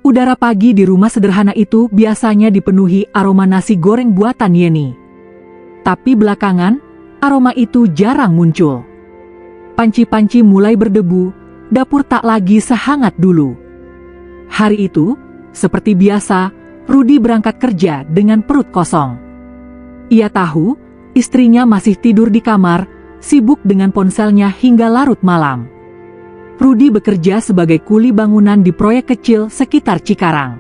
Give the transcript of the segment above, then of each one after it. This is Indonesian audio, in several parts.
Udara pagi di rumah sederhana itu biasanya dipenuhi aroma nasi goreng buatan Yeni. Tapi belakangan, aroma itu jarang muncul. Panci-panci mulai berdebu, dapur tak lagi sehangat dulu. Hari itu, seperti biasa, Rudi berangkat kerja dengan perut kosong. Ia tahu, istrinya masih tidur di kamar, sibuk dengan ponselnya hingga larut malam. Rudi bekerja sebagai kuli bangunan di proyek kecil sekitar Cikarang.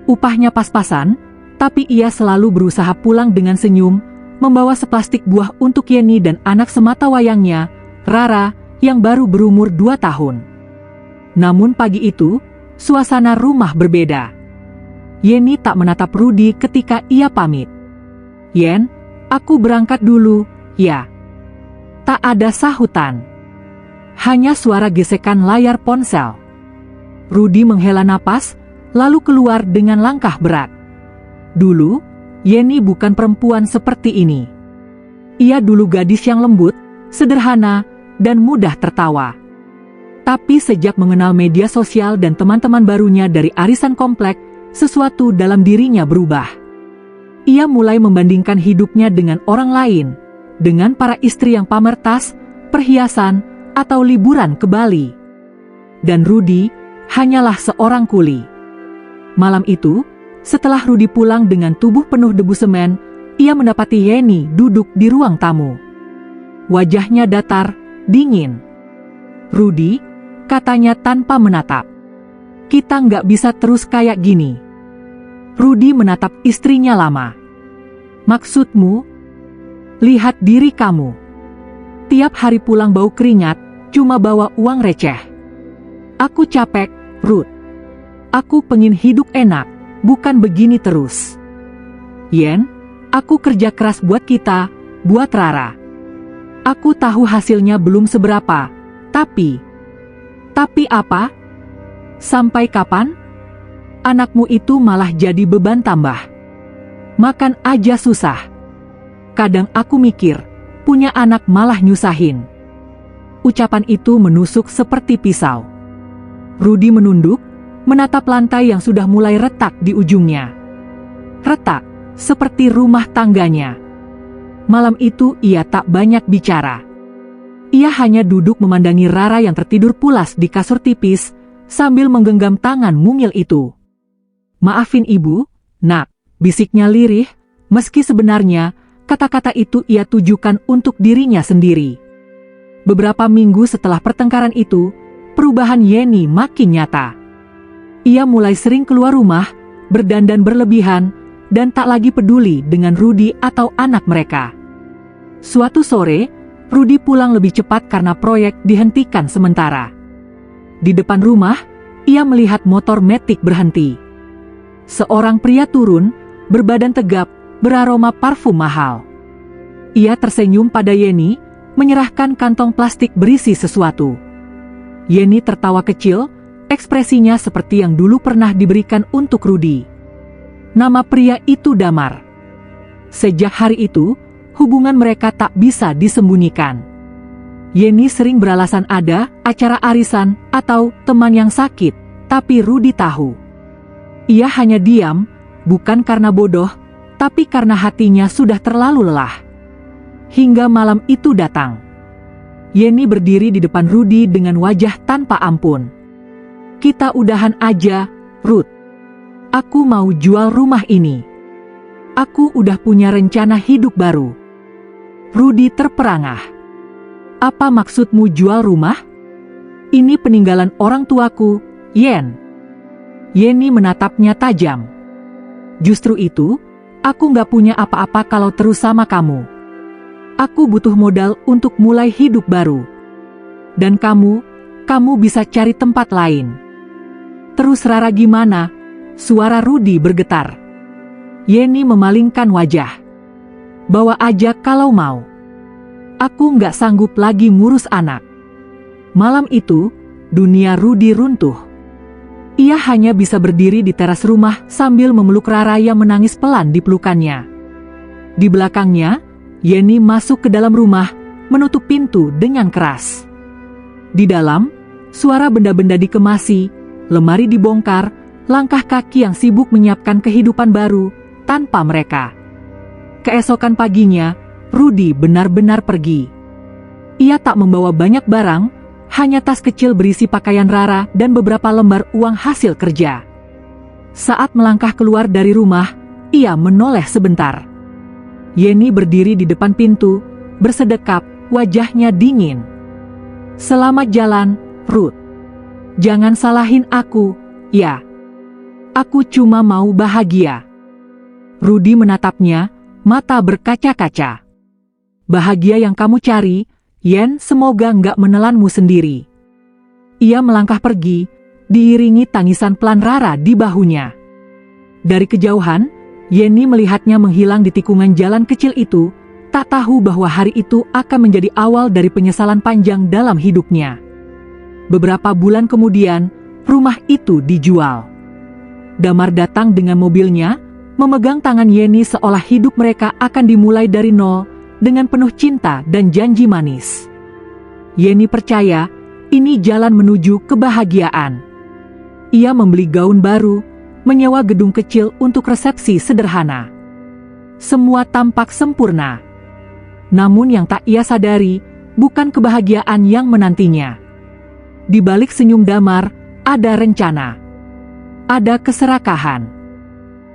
Upahnya pas-pasan, tapi ia selalu berusaha pulang dengan senyum, membawa seplastik buah untuk Yeni dan anak sematawayangnya, Rara, yang baru berumur 2 tahun. Namun pagi itu, suasana rumah berbeda. Yeni tak menatap Rudi ketika ia pamit. "Yen, aku berangkat dulu, ya." Tak ada sahutan. Hanya suara gesekan layar ponsel. Rudi menghela napas, lalu keluar dengan langkah berat. Dulu, Yeni bukan perempuan seperti ini. Ia dulu gadis yang lembut, sederhana, dan mudah tertawa. Tapi sejak mengenal media sosial dan teman-teman barunya dari arisan komplek, sesuatu dalam dirinya berubah. Ia mulai membandingkan hidupnya dengan orang lain, dengan para istri yang pamer tas, perhiasan, atau liburan ke Bali. Dan Rudi hanyalah seorang kuli. Malam itu, setelah Rudi pulang dengan tubuh penuh debu semen, ia mendapati Yeni duduk di ruang tamu. Wajahnya datar, dingin. "Rudi," katanya tanpa menatap, "kita nggak bisa terus kayak gini." Rudi menatap istrinya lama. "Maksudmu? Lihat diri kamu. Tiap hari pulang bau keringat, cuma bawa uang receh. Aku capek, Ruth. Aku pengen hidup enak, bukan begini terus. Yen, aku kerja keras buat kita, buat Rara. Aku tahu hasilnya belum seberapa, tapi apa? Sampai kapan? Anakmu itu malah jadi beban tambah. Makan aja susah. Kadang aku mikir, punya anak malah nyusahin." Ucapan itu menusuk seperti pisau. Rudi menunduk, menatap lantai yang sudah mulai retak di ujungnya. Retak, seperti rumah tangganya. Malam itu ia tak banyak bicara. Ia hanya duduk memandangi Rara yang tertidur pulas di kasur tipis, sambil menggenggam tangan mungil itu. "Maafin ibu, nak," bisiknya lirih, meski sebenarnya kata-kata itu ia tujukan untuk dirinya sendiri. Beberapa minggu setelah pertengkaran itu, perubahan Yeni makin nyata. Ia mulai sering keluar rumah, berdandan berlebihan, dan tak lagi peduli dengan Rudi atau anak mereka. Suatu sore, Rudi pulang lebih cepat karena proyek dihentikan sementara. Di depan rumah, ia melihat motor metik berhenti. Seorang pria turun, berbadan tegap, beraroma parfum mahal. Ia tersenyum pada Yeni, menyerahkan kantong plastik berisi sesuatu. Yeni tertawa kecil, ekspresinya seperti yang dulu pernah diberikan untuk Rudi. Nama pria itu Damar. Sejak hari itu, hubungan mereka tak bisa disembunyikan. Yeni sering beralasan ada acara arisan atau teman yang sakit, tapi Rudi tahu. Ia hanya diam, bukan karena bodoh, tapi karena hatinya sudah terlalu lelah. Hingga malam itu datang. Yeni berdiri di depan Rudi dengan wajah tanpa ampun. "Kita udahan aja, Ruth. Aku mau jual rumah ini. Aku udah punya rencana hidup baru." Rudi terperangah. "Apa maksudmu jual rumah? Ini peninggalan orang tuaku, Yen." Yeni menatapnya tajam. "Justru itu, aku nggak punya apa-apa kalau terus sama kamu. Aku butuh modal untuk mulai hidup baru. Dan kamu bisa cari tempat lain." "Terus Rara gimana?" Suara Rudi bergetar. Yeni memalingkan wajah. "Bawa aja kalau mau. Aku nggak sanggup lagi ngurus anak." Malam itu, dunia Rudi runtuh. Ia hanya bisa berdiri di teras rumah sambil memeluk Rara yang menangis pelan di pelukannya. Di belakangnya, Yeni masuk ke dalam rumah, menutup pintu dengan keras. Di dalam, suara benda-benda dikemasi, lemari dibongkar, langkah kaki yang sibuk menyiapkan kehidupan baru tanpa mereka. Keesokan paginya, Rudy benar-benar pergi. Ia tak membawa banyak barang, hanya tas kecil berisi pakaian Rara dan beberapa lembar uang hasil kerja. Saat melangkah keluar dari rumah, ia menoleh sebentar. Yenny berdiri di depan pintu, bersedekap, wajahnya dingin. "Selamat jalan, Ruth. Jangan salahin aku, ya. Aku cuma mau bahagia." Rudy menatapnya, mata berkaca-kaca. "Bahagia yang kamu cari, Yen, semoga nggak menelanmu sendiri." Ia melangkah pergi, diiringi tangisan pelan Rara di bahunya. Dari kejauhan, Yenny melihatnya menghilang di tikungan jalan kecil itu, tak tahu bahwa hari itu akan menjadi awal dari penyesalan panjang dalam hidupnya. Beberapa bulan kemudian, rumah itu dijual. Damar datang dengan mobilnya, memegang tangan Yenny seolah hidup mereka akan dimulai dari nol, dengan penuh cinta dan janji manis. Yenny percaya, ini jalan menuju kebahagiaan. Ia membeli gaun baru, menyewa gedung kecil untuk resepsi sederhana. Semua tampak sempurna. Namun yang tak ia sadari, bukan kebahagiaan yang menantinya. Di balik senyum Damar, ada rencana. Ada keserakahan.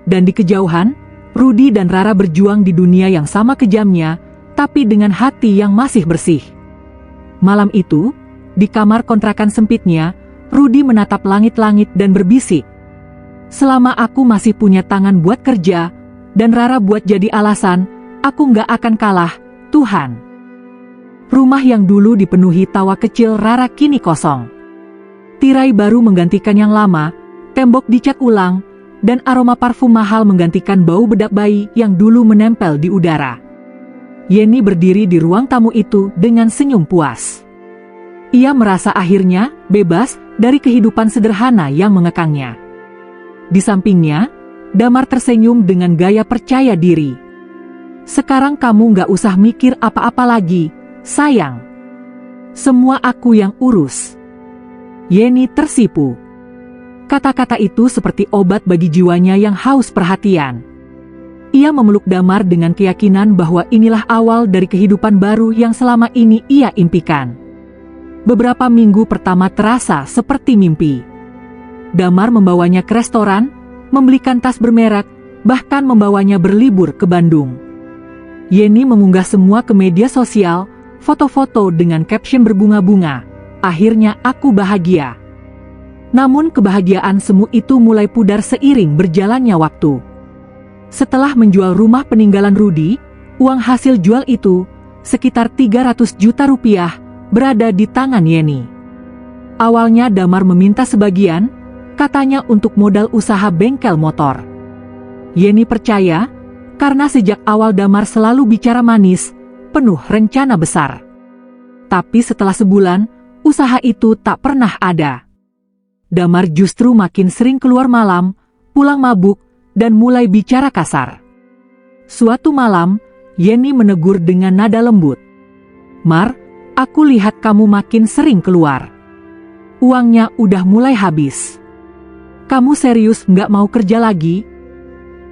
Dan di kejauhan, Rudy dan Rara berjuang di dunia yang sama kejamnya, tapi dengan hati yang masih bersih. Malam itu, di kamar kontrakan sempitnya, Rudy menatap langit-langit dan berbisik, "Selama aku masih punya tangan buat kerja, dan Rara buat jadi alasan, aku nggak akan kalah, Tuhan." Rumah yang dulu dipenuhi tawa kecil Rara kini kosong. Tirai baru menggantikan yang lama, tembok dicat ulang, dan aroma parfum mahal menggantikan bau bedak bayi yang dulu menempel di udara. Yenny berdiri di ruang tamu itu dengan senyum puas. Ia merasa akhirnya bebas dari kehidupan sederhana yang mengekangnya. Di sampingnya, Damar tersenyum dengan gaya percaya diri. "Sekarang kamu nggak usah mikir apa-apa lagi, sayang. Semua aku yang urus." Yenny tersipu. Kata-kata itu seperti obat bagi jiwanya yang haus perhatian. Ia memeluk Damar dengan keyakinan bahwa inilah awal dari kehidupan baru yang selama ini ia impikan. Beberapa minggu pertama terasa seperti mimpi. Damar membawanya ke restoran, membelikan tas bermerek, bahkan membawanya berlibur ke Bandung. Yenny mengunggah semua ke media sosial, foto-foto dengan caption berbunga-bunga, "Akhirnya aku bahagia." Namun kebahagiaan semu itu mulai pudar seiring berjalannya waktu. Setelah menjual rumah peninggalan Rudy, uang hasil jual itu, sekitar 300 juta rupiah, berada di tangan Yenny. Awalnya Damar meminta sebagian, katanya untuk modal usaha bengkel motor. Yenny percaya, karena sejak awal Damar selalu bicara manis, penuh rencana besar. Tapi setelah sebulan, usaha itu tak pernah ada. Damar justru makin sering keluar malam, pulang mabuk, dan mulai bicara kasar. Suatu malam, Yenny menegur dengan nada lembut, "Mar, aku lihat kamu makin sering keluar. Uangnya udah mulai habis. Kamu serius nggak mau kerja lagi?"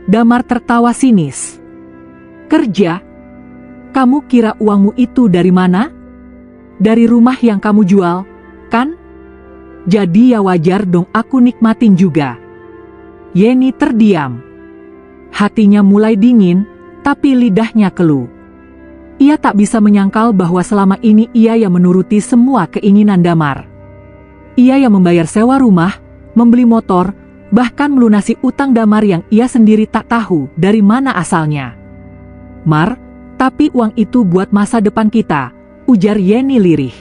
Damar tertawa sinis. "Kerja? Kamu kira uangmu itu dari mana? Dari rumah yang kamu jual, kan? Jadi ya wajar dong aku nikmatin juga." Yenny terdiam. Hatinya mulai dingin, tapi lidahnya keluh. Ia tak bisa menyangkal bahwa selama ini ia yang menuruti semua keinginan Damar. Ia yang membayar sewa rumah, membeli motor, bahkan melunasi utang Damar yang ia sendiri tak tahu dari mana asalnya. "Mar, tapi uang itu buat masa depan kita," ujar Yenny lirih.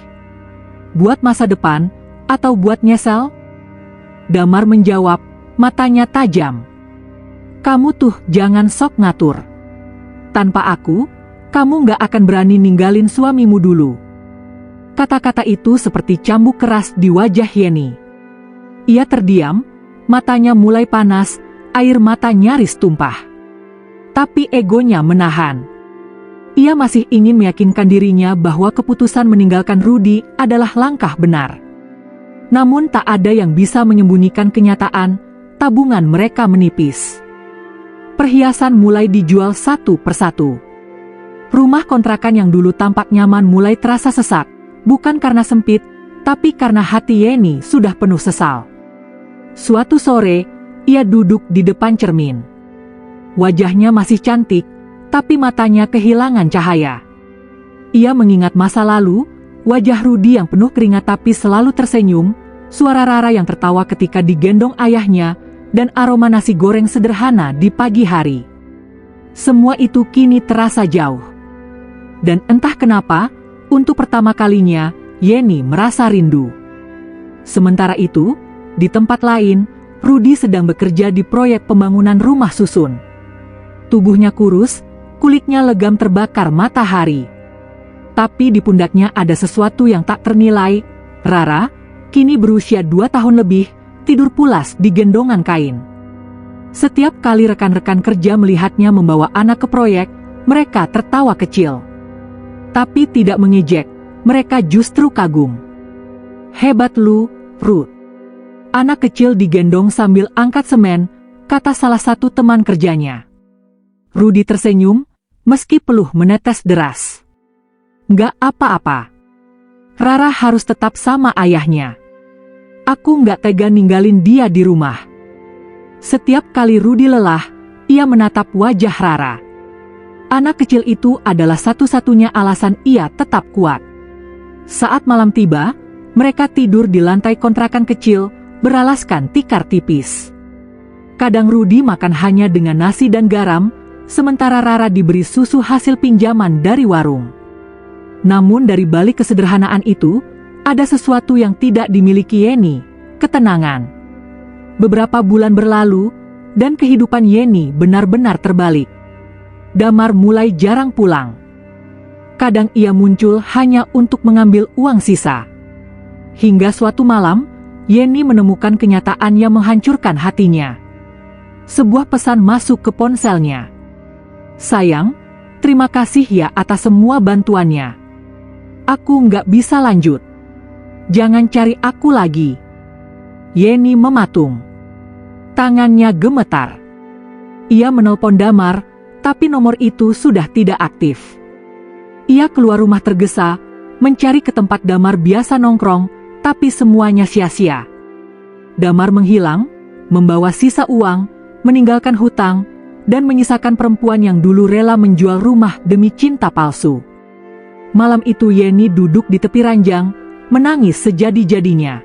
"Buat masa depan? Atau buat nyesel?" Damar menjawab, matanya tajam. "Kamu tuh jangan sok ngatur. Tanpa aku, kamu nggak akan berani ninggalin suamimu dulu." Kata-kata itu seperti cambuk keras di wajah Yenny. Ia terdiam, matanya mulai panas, air mata nyaris tumpah. Tapi egonya menahan. Ia masih ingin meyakinkan dirinya bahwa keputusan meninggalkan Rudy adalah langkah benar. Namun tak ada yang bisa menyembunyikan kenyataan, tabungan mereka menipis. Perhiasan mulai dijual satu persatu. Rumah kontrakan yang dulu tampak nyaman mulai terasa sesak, bukan karena sempit, tapi karena hati Yeni sudah penuh sesal. Suatu sore, ia duduk di depan cermin. Wajahnya masih cantik, tapi matanya kehilangan cahaya. Ia mengingat masa lalu, wajah Rudi yang penuh keringat tapi selalu tersenyum, suara Rara yang tertawa ketika digendong ayahnya, dan aroma nasi goreng sederhana di pagi hari. Semua itu kini terasa jauh. Dan entah kenapa, untuk pertama kalinya, Yeni merasa rindu. Sementara itu, di tempat lain, Rudi sedang bekerja di proyek pembangunan rumah susun. Tubuhnya kurus, kulitnya legam terbakar matahari. Tapi di pundaknya ada sesuatu yang tak ternilai. Rara, kini berusia 2 tahun lebih, tidur pulas di gendongan kain. Setiap kali rekan-rekan kerja melihatnya membawa anak ke proyek, mereka tertawa kecil. Tapi tidak mengejek, mereka justru kagum. Hebat lu, Ruth. Anak kecil digendong sambil angkat semen, kata salah satu teman kerjanya. Rudi tersenyum, meski peluh menetes deras. Nggak apa-apa. Rara harus tetap sama ayahnya. Aku nggak tega ninggalin dia di rumah. Setiap kali Rudi lelah, ia menatap wajah Rara. Anak kecil itu adalah satu-satunya alasan ia tetap kuat. Saat malam tiba, mereka tidur di lantai kontrakan kecil, beralaskan tikar tipis. Kadang Rudi makan hanya dengan nasi dan garam, sementara Rara diberi susu hasil pinjaman dari warung. Namun dari balik kesederhanaan itu, ada sesuatu yang tidak dimiliki Yeni, ketenangan. Beberapa bulan berlalu, dan kehidupan Yeni benar-benar terbalik. Damar mulai jarang pulang. Kadang ia muncul hanya untuk mengambil uang sisa. Hingga suatu malam, Yeni menemukan kenyataan yang menghancurkan hatinya. Sebuah pesan masuk ke ponselnya. Sayang, terima kasih ya atas semua bantuannya. Aku nggak bisa lanjut. Jangan cari aku lagi. Yeni mematung. Tangannya gemetar. Ia menelpon Damar, tapi nomor itu sudah tidak aktif. Ia keluar rumah tergesa, mencari ke tempat Damar biasa nongkrong, tapi semuanya sia-sia. Damar menghilang, membawa sisa uang, meninggalkan hutang, dan menyisakan perempuan yang dulu rela menjual rumah demi cinta palsu. Malam itu Yeni duduk di tepi ranjang, menangis sejadi-jadinya.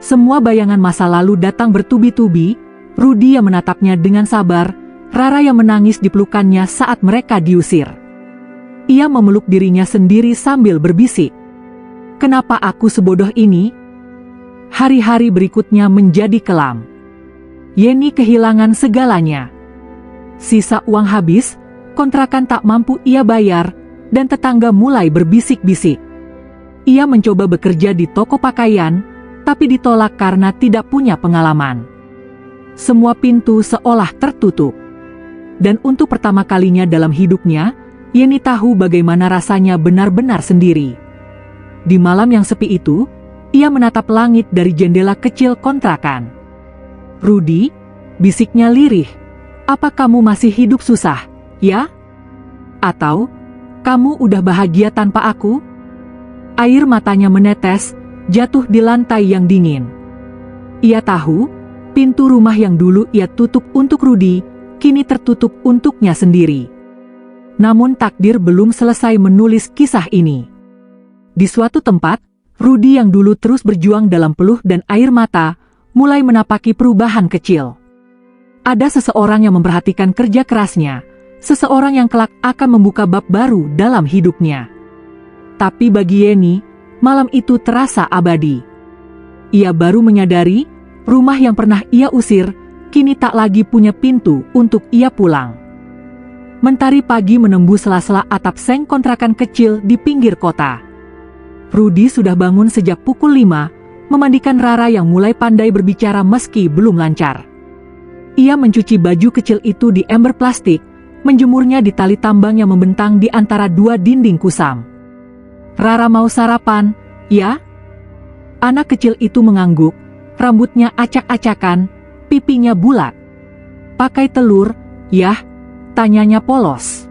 Semua bayangan masa lalu datang bertubi-tubi, Rudi yang menatapnya dengan sabar, Rara yang menangis di pelukannya saat mereka diusir. Ia memeluk dirinya sendiri sambil berbisik. Kenapa aku sebodoh ini? Hari-hari berikutnya menjadi kelam. Yeni kehilangan segalanya. Sisa uang habis, kontrakan tak mampu ia bayar, dan tetangga mulai berbisik-bisik. Ia mencoba bekerja di toko pakaian, tapi ditolak karena tidak punya pengalaman. Semua pintu seolah tertutup. Dan untuk pertama kalinya dalam hidupnya, Yeni tahu bagaimana rasanya benar-benar sendiri. Di malam yang sepi itu, ia menatap langit dari jendela kecil kontrakan. Rudi, bisiknya lirih, apa kamu masih hidup susah, ya? Atau, kamu udah bahagia tanpa aku? Air matanya menetes, jatuh di lantai yang dingin. Ia tahu, pintu rumah yang dulu ia tutup untuk Rudi, kini tertutup untuknya sendiri. Namun takdir belum selesai menulis kisah ini. Di suatu tempat, Rudi yang dulu terus berjuang dalam peluh dan air mata, mulai menapaki perubahan kecil. Ada seseorang yang memperhatikan kerja kerasnya, seseorang yang kelak akan membuka bab baru dalam hidupnya. Tapi bagi Yeni, malam itu terasa abadi. Ia baru menyadari, rumah yang pernah ia usir, kini tak lagi punya pintu untuk ia pulang. Mentari pagi menembus sela-sela atap seng kontrakan kecil di pinggir kota. Rudi sudah bangun sejak pukul 5, memandikan Rara yang mulai pandai berbicara meski belum lancar. Ia mencuci baju kecil itu di ember plastik, menjemurnya di tali tambang yang membentang di antara dua dinding kusam. Rara mau sarapan, ya? Anak kecil itu mengangguk, rambutnya acak-acakan, pipinya bulat. Pakai telur, yah? Tanyanya polos.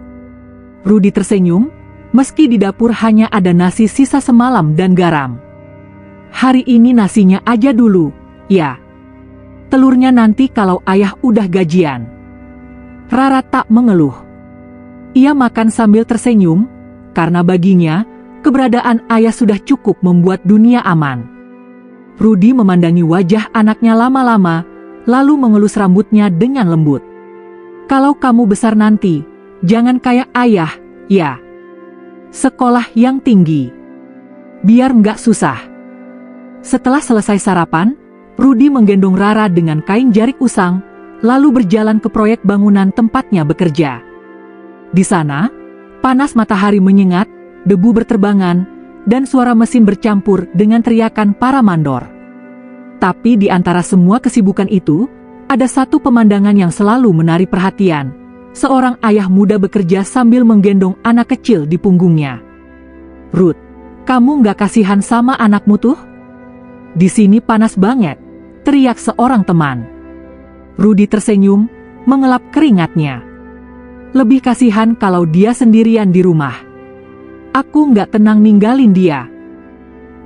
Rudy tersenyum, meski di dapur hanya ada nasi sisa semalam dan garam. Hari ini nasinya aja dulu, ya. Telurnya nanti kalau ayah udah gajian. Rara tak mengeluh. Ia makan sambil tersenyum, karena baginya, keberadaan ayah sudah cukup membuat dunia aman. Rudy memandangi wajah anaknya lama-lama, lalu mengelus rambutnya dengan lembut. Kalau kamu besar nanti, jangan kayak ayah, ya. Sekolah yang tinggi. Biar nggak susah. Setelah selesai sarapan, Rudy menggendong Rara dengan kain jarik usang, lalu berjalan ke proyek bangunan tempatnya bekerja. Di sana, panas matahari menyengat, debu berterbangan, dan suara mesin bercampur dengan teriakan para mandor. Tapi di antara semua kesibukan itu, ada satu pemandangan yang selalu menarik perhatian. Seorang ayah muda bekerja sambil menggendong anak kecil di punggungnya. Ruth, kamu nggak kasihan sama anakmu tuh? Di sini panas banget, teriak seorang teman. Rudy tersenyum, mengelap keringatnya. Lebih kasihan kalau dia sendirian di rumah. Aku nggak tenang ninggalin dia.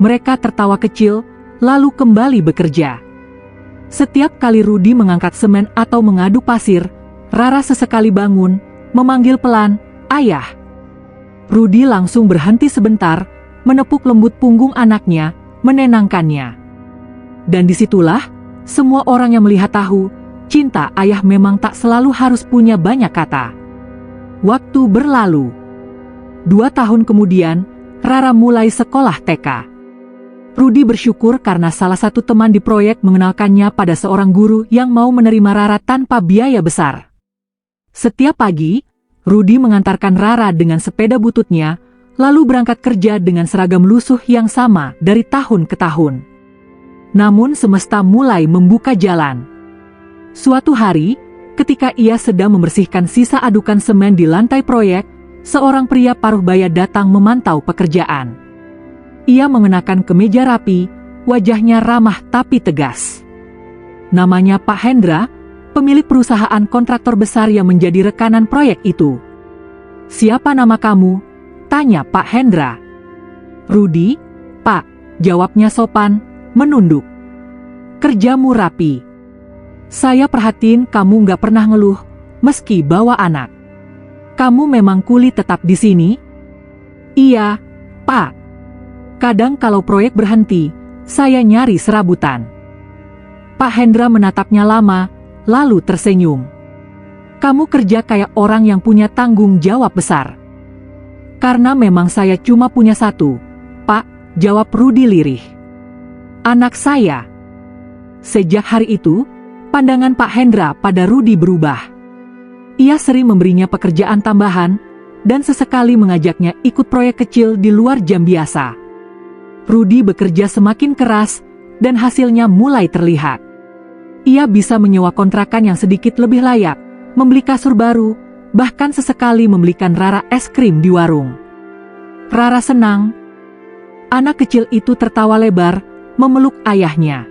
Mereka tertawa kecil, lalu kembali bekerja. Setiap kali Rudy mengangkat semen atau mengaduk pasir, Rara sesekali bangun, memanggil pelan, "Ayah." Rudy langsung berhenti sebentar, menepuk lembut punggung anaknya, menenangkannya. Dan disitulah, semua orang yang melihat tahu, cinta ayah memang tak selalu harus punya banyak kata. Waktu berlalu. 2 tahun kemudian, Rara mulai sekolah TK. Rudy bersyukur karena salah satu teman di proyek mengenalkannya pada seorang guru yang mau menerima Rara tanpa biaya besar. Setiap pagi, Rudy mengantarkan Rara dengan sepeda bututnya, lalu berangkat kerja dengan seragam lusuh yang sama dari tahun ke tahun. Namun semesta mulai membuka jalan. Suatu hari, ketika ia sedang membersihkan sisa adukan semen di lantai proyek, seorang pria paruh baya datang memantau pekerjaan. Ia mengenakan kemeja rapi, wajahnya ramah tapi tegas. Namanya Pak Hendra, pemilik perusahaan kontraktor besar yang menjadi rekanan proyek itu. "Siapa nama kamu?" tanya Pak Hendra. "Rudy, Pak," jawabnya sopan, menunduk. "Kerjamu rapi. Saya perhatiin kamu nggak pernah ngeluh, meski bawa anak. Kamu memang kuli tetap di sini?" "Iya, Pak. Kadang kalau proyek berhenti, saya nyari serabutan." Pak Hendra menatapnya lama, lalu tersenyum. "Kamu kerja kayak orang yang punya tanggung jawab besar." "Karena memang saya cuma punya satu, Pak," jawab Rudy lirih. "Anak saya." Sejak hari itu, pandangan Pak Hendra pada Rudy berubah. Ia sering memberinya pekerjaan tambahan, dan sesekali mengajaknya ikut proyek kecil di luar jam biasa. Rudy bekerja semakin keras, dan hasilnya mulai terlihat. Ia bisa menyewa kontrakan yang sedikit lebih layak, membeli kasur baru, bahkan sesekali membelikan Rara es krim di warung. Rara senang. Anak kecil itu tertawa lebar, memeluk ayahnya.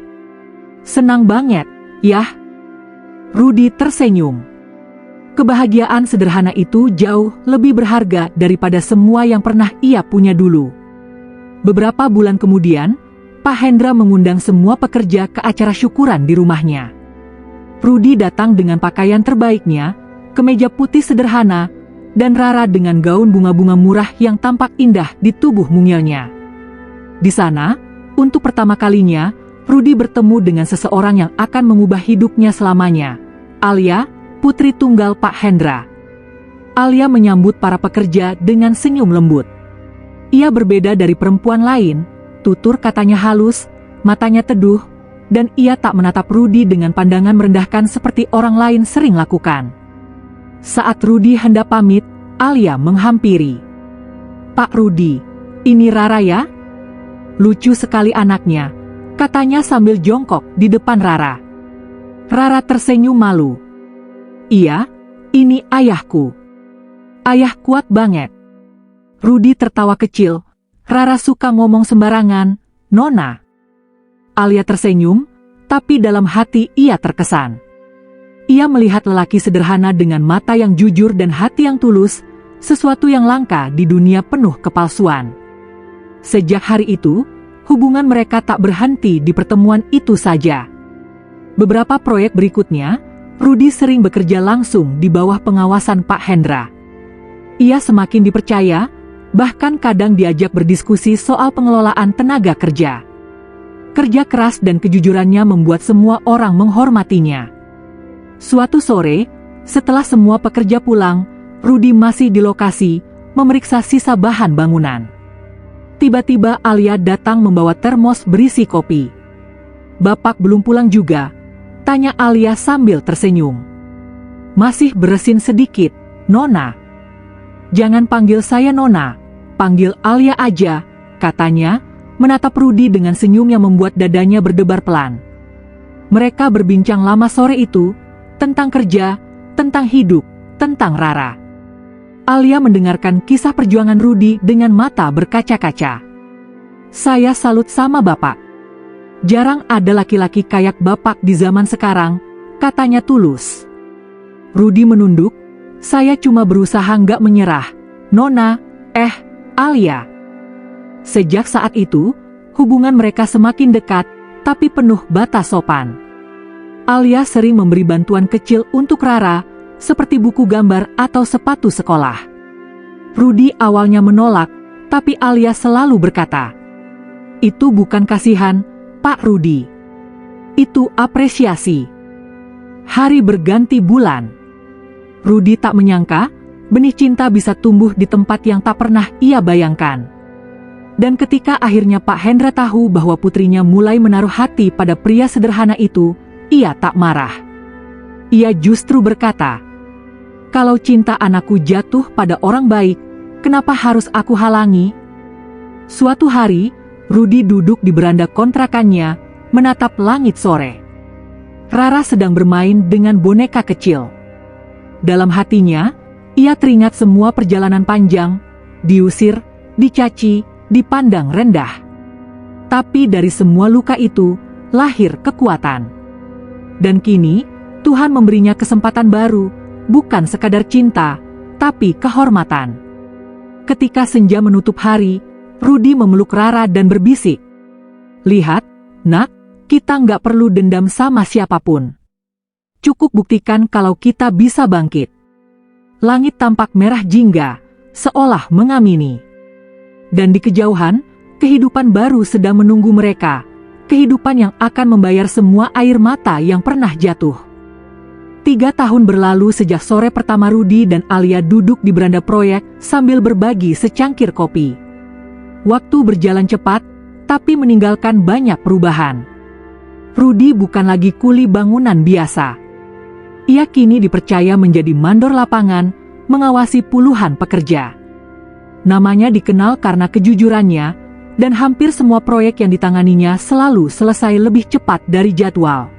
"Senang banget, yah?" Rudy tersenyum. Kebahagiaan sederhana itu jauh lebih berharga daripada semua yang pernah ia punya dulu. Beberapa bulan kemudian, Pak Hendra mengundang semua pekerja ke acara syukuran di rumahnya. Rudy datang dengan pakaian terbaiknya, kemeja putih sederhana, dan Rara dengan gaun bunga-bunga murah yang tampak indah di tubuh mungilnya. Di sana, untuk pertama kalinya, Rudy bertemu dengan seseorang yang akan mengubah hidupnya selamanya, Alia, putri tunggal Pak Hendra. Alia menyambut para pekerja dengan senyum lembut. Ia berbeda dari perempuan lain, tutur katanya halus, matanya teduh, dan ia tak menatap Rudy dengan pandangan merendahkan seperti orang lain sering lakukan. Saat Rudy hendak pamit, Alia menghampiri. "Pak Rudy, ini Rara ya? Lucu sekali anaknya," katanya sambil jongkok di depan Rara. Rara tersenyum malu. "Iya, ini ayahku. Ayah kuat banget." Rudy tertawa kecil. "Rara suka ngomong sembarangan, Nona." Alia tersenyum, Tapi dalam hati ia terkesan. Ia melihat lelaki sederhana dengan mata yang jujur dan hati yang tulus, sesuatu yang langka di dunia penuh kepalsuan. Sejak hari itu, hubungan mereka tak berhenti di pertemuan itu saja. Beberapa proyek berikutnya, Rudi sering bekerja langsung di bawah pengawasan Pak Hendra. Ia semakin dipercaya, bahkan kadang diajak berdiskusi soal pengelolaan tenaga kerja. Kerja keras dan kejujurannya membuat semua orang menghormatinya. Suatu sore, setelah semua pekerja pulang, Rudi masih di lokasi, memeriksa sisa bahan bangunan. Tiba-tiba Alia datang membawa termos berisi kopi. "Bapak belum pulang juga?" tanya Alia sambil tersenyum. "Masih beresin sedikit, Nona." "Jangan panggil saya Nona, panggil Alia aja," katanya, menatap Rudi dengan senyum yang membuat dadanya berdebar pelan. Mereka berbincang lama sore itu, tentang kerja, tentang hidup, tentang Rara. Alia mendengarkan kisah perjuangan Rudi dengan mata berkaca-kaca. "Saya salut sama Bapak. Jarang ada laki-laki kayak Bapak di zaman sekarang," katanya tulus. Rudi menunduk, "Saya cuma berusaha nggak menyerah, Nona, Alia." Sejak saat itu, hubungan mereka semakin dekat, tapi penuh batas sopan. Alia sering memberi bantuan kecil untuk Rara, seperti buku gambar atau sepatu sekolah. Rudi awalnya menolak, tapi Alia selalu berkata, "Itu bukan kasihan, Pak Rudi. Itu apresiasi." Hari berganti bulan. Rudi tak menyangka, benih cinta bisa tumbuh di tempat yang tak pernah ia bayangkan. Dan ketika akhirnya Pak Hendra tahu bahwa putrinya mulai menaruh hati pada pria sederhana itu, ia tak marah. Ia justru berkata, "Kalau cinta anakku jatuh pada orang baik, kenapa harus aku halangi?" Suatu hari, Rudi duduk di beranda kontrakannya, menatap langit sore. Rara sedang bermain dengan boneka kecil. Dalam hatinya, ia teringat semua perjalanan panjang, diusir, dicaci, dipandang rendah. Tapi dari semua luka itu, lahir kekuatan. Dan kini, Tuhan memberinya kesempatan baru, bukan sekadar cinta, tapi kehormatan. Ketika senja menutup hari, Rudi memeluk Rara dan berbisik, "Lihat, Nak, kita nggak perlu dendam sama siapapun. Cukup buktikan kalau kita bisa bangkit." Langit tampak merah jingga, seolah mengamini. Dan di kejauhan, kehidupan baru sedang menunggu mereka, kehidupan yang akan membayar semua air mata yang pernah jatuh. 3 tahun berlalu sejak sore pertama Rudi dan Alia duduk di beranda proyek sambil berbagi secangkir kopi. Waktu berjalan cepat, tapi meninggalkan banyak perubahan. Rudi bukan lagi kuli bangunan biasa. Ia kini dipercaya menjadi mandor lapangan, mengawasi puluhan pekerja. Namanya dikenal karena kejujurannya, dan hampir semua proyek yang ditanganinya selalu selesai lebih cepat dari jadwal.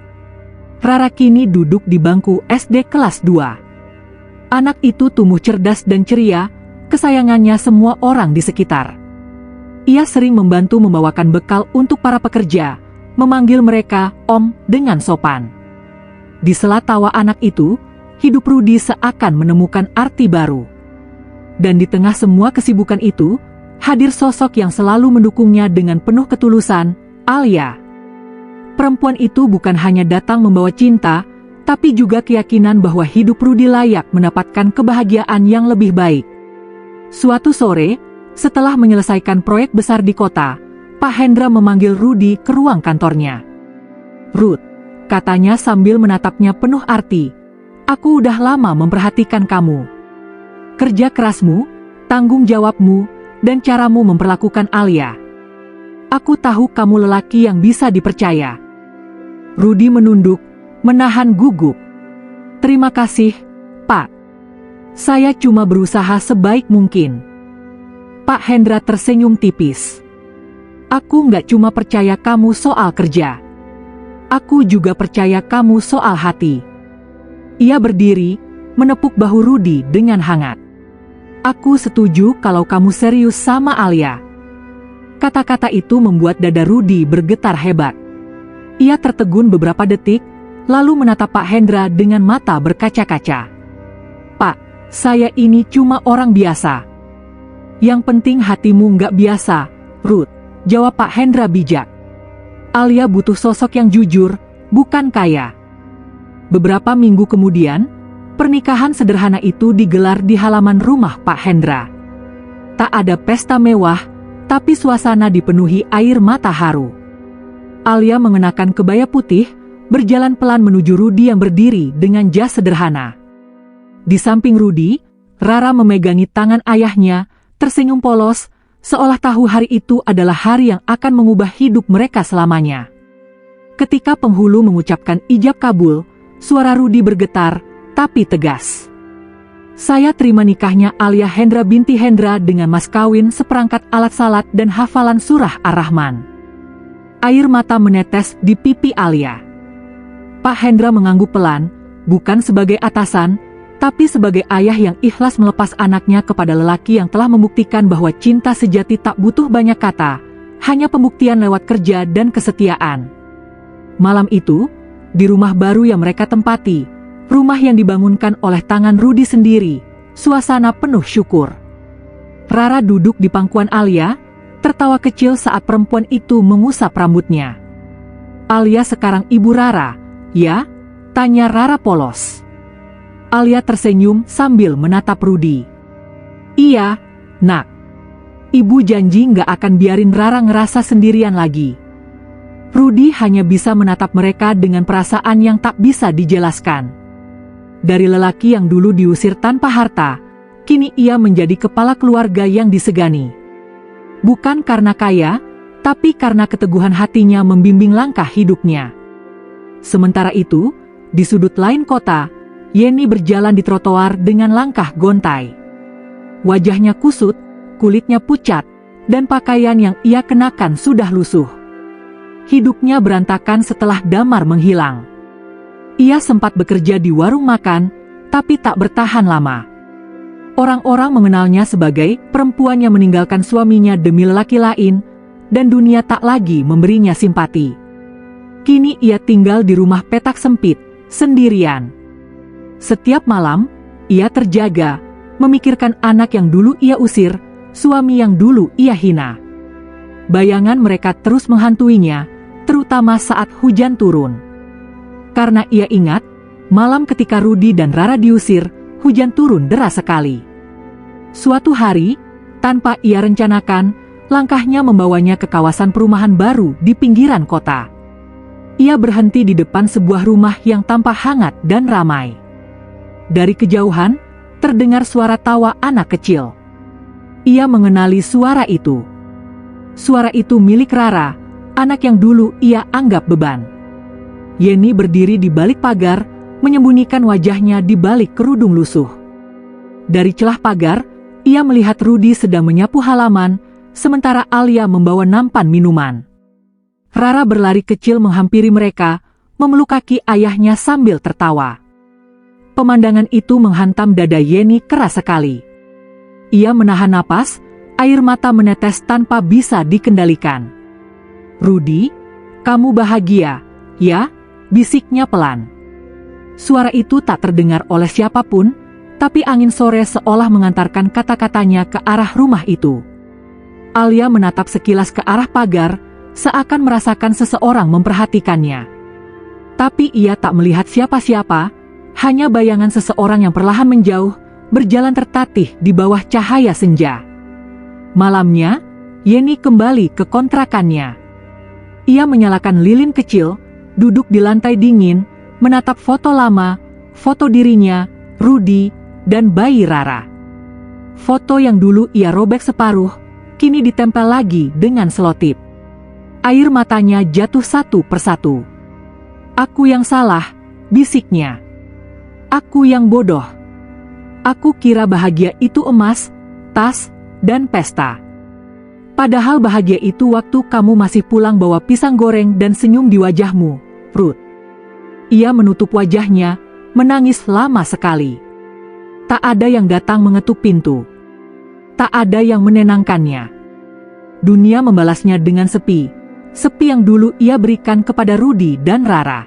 Rara kini duduk di bangku SD kelas 2. Anak itu tumbuh cerdas dan ceria, kesayangannya semua orang di sekitar. Ia sering membantu membawakan bekal untuk para pekerja, memanggil mereka Om dengan sopan. Di sela tawa anak itu, hidup Rudi seakan menemukan arti baru. Dan di tengah semua kesibukan itu, hadir sosok yang selalu mendukungnya dengan penuh ketulusan, Alia. Perempuan itu bukan hanya datang membawa cinta, tapi juga keyakinan bahwa hidup Rudi layak mendapatkan kebahagiaan yang lebih baik. Suatu sore, setelah menyelesaikan proyek besar di kota, Pak Hendra memanggil Rudi ke ruang kantornya. "Ruth," katanya sambil menatapnya penuh arti, "aku udah lama memperhatikan kamu. Kerja kerasmu, tanggung jawabmu, dan caramu memperlakukan Alia. Aku tahu kamu lelaki yang bisa dipercaya." Rudi menunduk, menahan gugup. "Terima kasih, Pak. Saya cuma berusaha sebaik mungkin." Pak Hendra tersenyum tipis. "Aku nggak cuma percaya kamu soal kerja. Aku juga percaya kamu soal hati." Ia berdiri, menepuk bahu Rudi dengan hangat. "Aku setuju kalau kamu serius sama Alia." Kata-kata itu membuat dada Rudi bergetar hebat. Ia tertegun beberapa detik, lalu menatap Pak Hendra dengan mata berkaca-kaca. "Pak, saya ini cuma orang biasa." "Yang penting hatimu nggak biasa, Ruth," jawab Pak Hendra bijak. "Alia butuh sosok yang jujur, bukan kaya." Beberapa minggu kemudian, pernikahan sederhana itu digelar di halaman rumah Pak Hendra. Tak ada pesta mewah, tapi suasana dipenuhi air mata haru. Alia mengenakan kebaya putih, berjalan pelan menuju Rudy yang berdiri dengan jas sederhana. Di samping Rudy, Rara memegangi tangan ayahnya, tersenyum polos, seolah tahu hari itu adalah hari yang akan mengubah hidup mereka selamanya. Ketika penghulu mengucapkan ijab kabul, suara Rudy bergetar, tapi tegas. "Saya terima nikahnya Alia Hendra binti Hendra dengan mas kawin seperangkat alat salat dan hafalan surah Ar-Rahman." Air mata menetes di pipi Alia. Pak Hendra mengangguk pelan, bukan sebagai atasan, tapi sebagai ayah yang ikhlas melepas anaknya kepada lelaki yang telah membuktikan bahwa cinta sejati tak butuh banyak kata, hanya pembuktian lewat kerja dan kesetiaan. Malam itu, di rumah baru yang mereka tempati, rumah yang dibangunkan oleh tangan Rudy sendiri, suasana penuh syukur. Rara duduk di pangkuan Alia, tertawa kecil saat perempuan itu mengusap rambutnya. "Alia sekarang ibu Rara, ya?" tanya Rara polos. Alia tersenyum sambil menatap Rudy. "Iya, nak. Ibu janji nggak akan biarin Rara ngerasa sendirian lagi." Rudy hanya bisa menatap mereka dengan perasaan yang tak bisa dijelaskan. Dari lelaki yang dulu diusir tanpa harta, kini ia menjadi kepala keluarga yang disegani. Bukan karena kaya, tapi karena keteguhan hatinya membimbing langkah hidupnya. Sementara itu, di sudut lain kota, Yeni berjalan di trotoar dengan langkah gontai. Wajahnya kusut, kulitnya pucat, dan pakaian yang ia kenakan sudah lusuh. Hidupnya berantakan setelah Damar menghilang. Ia sempat bekerja di warung makan, tapi tak bertahan lama. Orang-orang mengenalnya sebagai perempuan yang meninggalkan suaminya demi lelaki lain, dan dunia tak lagi memberinya simpati. Kini ia tinggal di rumah petak sempit, sendirian. Setiap malam, ia terjaga, memikirkan anak yang dulu ia usir, suami yang dulu ia hina. Bayangan mereka terus menghantuinya, terutama saat hujan turun. Karena ia ingat, malam ketika Rudy dan Rara diusir, hujan turun deras sekali. Suatu hari, tanpa ia rencanakan, langkahnya membawanya ke kawasan perumahan baru di pinggiran kota. Ia berhenti di depan sebuah rumah yang tampak hangat dan ramai. Dari kejauhan, terdengar suara tawa anak kecil. Ia mengenali suara itu. Suara itu milik Rara, anak yang dulu ia anggap beban. Yeni berdiri di balik pagar, menyembunyikan wajahnya di balik kerudung lusuh. Dari celah pagar, ia melihat Rudy sedang menyapu halaman, sementara Alia membawa nampan minuman. Rara berlari kecil menghampiri mereka, memeluk kaki ayahnya sambil tertawa. Pemandangan itu menghantam dada Yeni keras sekali. Ia menahan napas, air mata menetes tanpa bisa dikendalikan. "Rudy, kamu bahagia, ya?" bisiknya pelan. Suara itu tak terdengar oleh siapapun, tapi angin sore seolah mengantarkan kata-katanya ke arah rumah itu. Alia menatap sekilas ke arah pagar, seakan merasakan seseorang memperhatikannya. Tapi ia tak melihat siapa-siapa, hanya bayangan seseorang yang perlahan menjauh, berjalan tertatih di bawah cahaya senja. Malamnya, Yeni kembali ke kontrakannya. Ia menyalakan lilin kecil, duduk di lantai dingin, menatap foto lama, foto dirinya, Rudy, dan bayi Rara. Foto yang dulu ia robek separuh, kini ditempel lagi dengan selotip. Air matanya jatuh satu persatu. "Aku yang salah," bisiknya. "Aku yang bodoh. Aku kira bahagia itu emas, tas, dan pesta. Padahal bahagia itu waktu kamu masih pulang bawa pisang goreng dan senyum di wajahmu, Ruth." Ia menutup wajahnya, menangis lama sekali. Tak ada yang datang mengetuk pintu. Tak ada yang menenangkannya. Dunia membalasnya dengan sepi, seperti yang dulu ia berikan kepada Rudy dan Rara.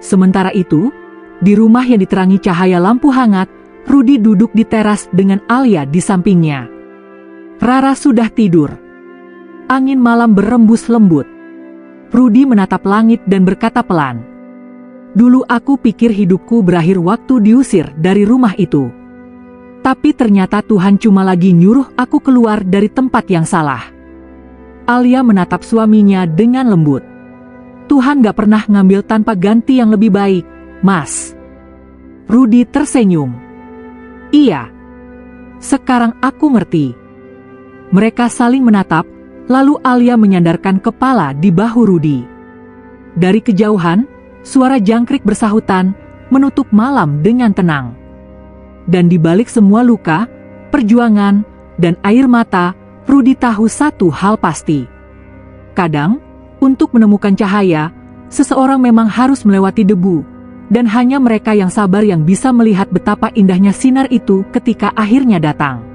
Sementara itu, di rumah yang diterangi cahaya lampu hangat, Rudy duduk di teras dengan Alia di sampingnya. Rara sudah tidur. Angin malam berembus lembut. Rudy menatap langit dan berkata pelan, "Dulu aku pikir hidupku berakhir waktu diusir dari rumah itu. Tapi ternyata Tuhan cuma lagi nyuruh aku keluar dari tempat yang salah." Alia menatap suaminya dengan lembut. "Tuhan gak pernah ngambil tanpa ganti yang lebih baik, Mas." Rudy tersenyum. "Iya. Sekarang aku ngerti." Mereka saling menatap, lalu Alia menyandarkan kepala di bahu Rudy. Dari kejauhan, suara jangkrik bersahutan menutup malam dengan tenang. Dan di balik semua luka, perjuangan, dan air mata, Rudy tahu satu hal pasti. Kadang, untuk menemukan cahaya, seseorang memang harus melewati debu, dan hanya mereka yang sabar yang bisa melihat betapa indahnya sinar itu ketika akhirnya datang.